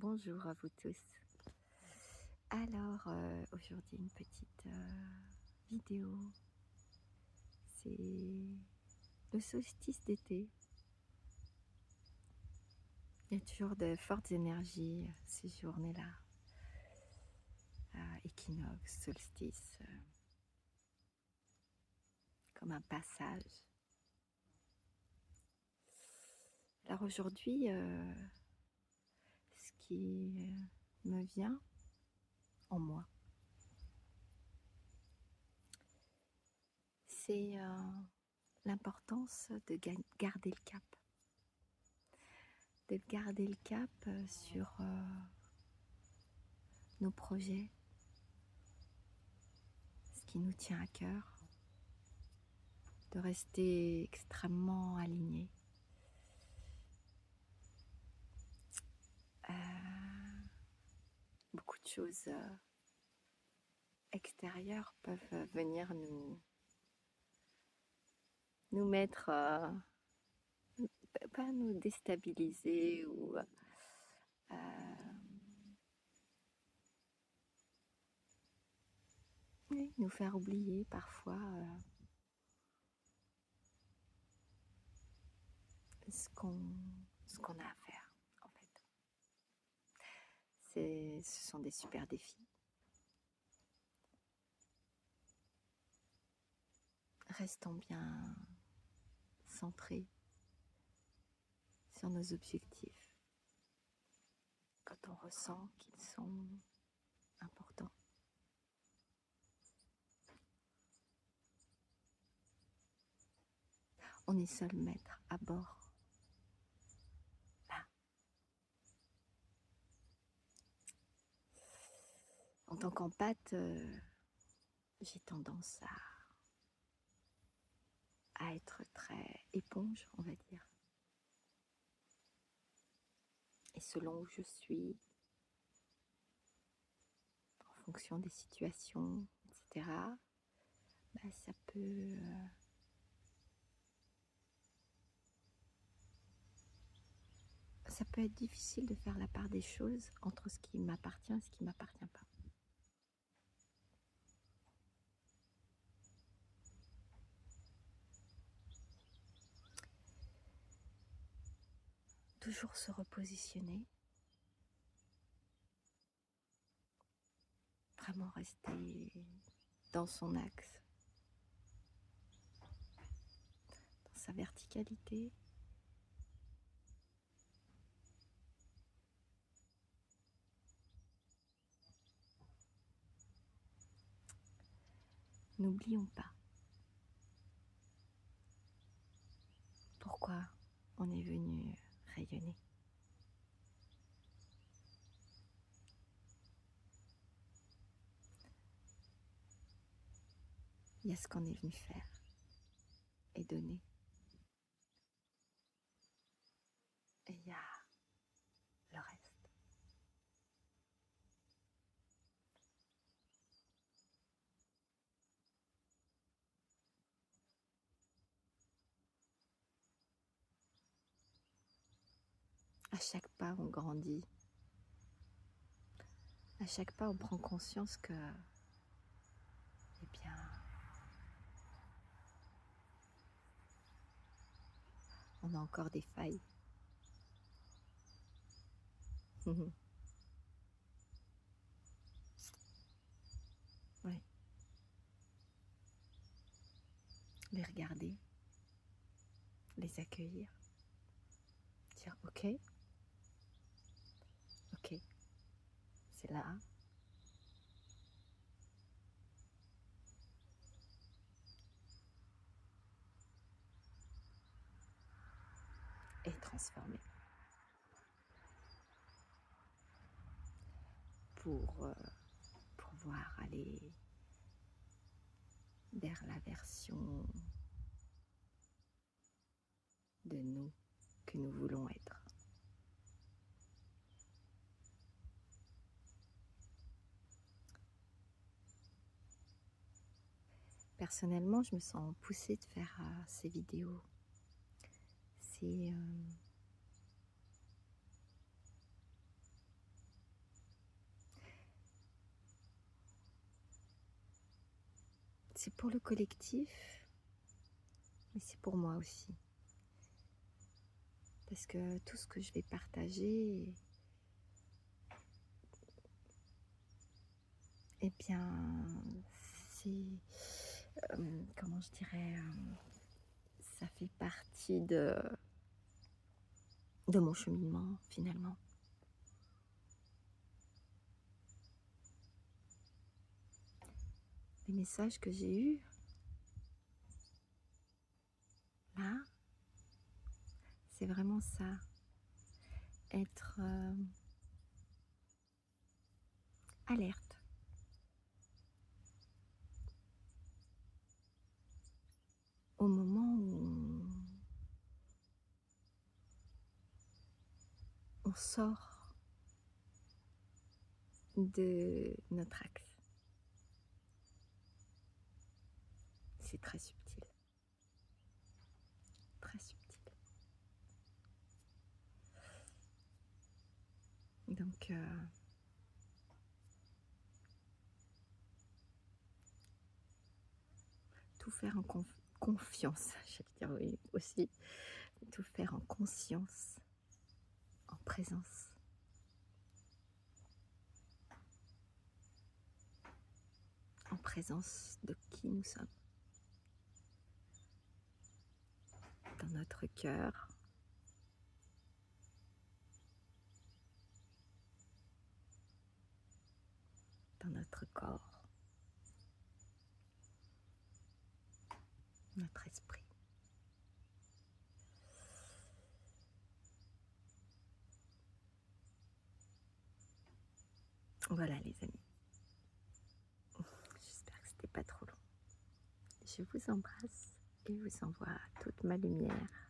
Bonjour à vous tous. Alors, aujourd'hui une petite vidéo. C'est le solstice d'été. Il y a toujours de fortes énergies ces journées-là. Équinoxe, solstice, comme un passage. Alors aujourd'hui, ce qui me vient en moi, c'est l'importance de garder le cap. De garder le cap sur nos projets, ce qui nous tient à cœur, de rester extrêmement aligné. Beaucoup de choses extérieures peuvent venir nous mettre, pas nous déstabiliser ou oui, nous faire oublier parfois ce qu'on a à faire en fait. Ce sont des super défis. Restons bien centrés sur nos objectifs quand on ressent qu'ils sont importants. On est seul maître à bord. Là. En tant qu'empathe, j'ai tendance à être très éponge, on va dire. Et selon où je suis, en fonction des situations, etc., ça peut être difficile de faire la part des choses entre ce qui m'appartient et ce qui ne m'appartient pas. Toujours se repositionner, vraiment rester dans son axe, dans sa verticalité. N'oublions pas pourquoi on est venu rayonner. Il y a ce qu'on est venu faire et donner. Et il y a le reste. À chaque pas, on grandit. À chaque pas, on prend conscience que, eh bien, on a encore des failles. Ouais. Les regarder, les accueillir, dire ok, c'est là. Et transformer pour pouvoir aller vers la version de nous que nous voulons être. Personnellement, je me sens poussée de faire ces vidéos. C'est c'est pour le collectif, mais c'est pour moi aussi. Parce que tout ce que je vais partager, eh bien, c'est, comment je dirais, ça fait partie de mon cheminement, finalement. Les messages que j'ai eus, là, c'est vraiment ça. Être alerte. Au moment où on sort de notre axe. C'est très subtil. Très subtil. Donc, tout faire en confiance, j'allais dire oui aussi. Tout faire en conscience, en présence. En présence de qui nous sommes. Dans notre cœur. Dans notre corps. Notre esprit. Voilà les amis. J'espère que c'était pas trop long. Je vous embrasse et vous envoie toute ma lumière.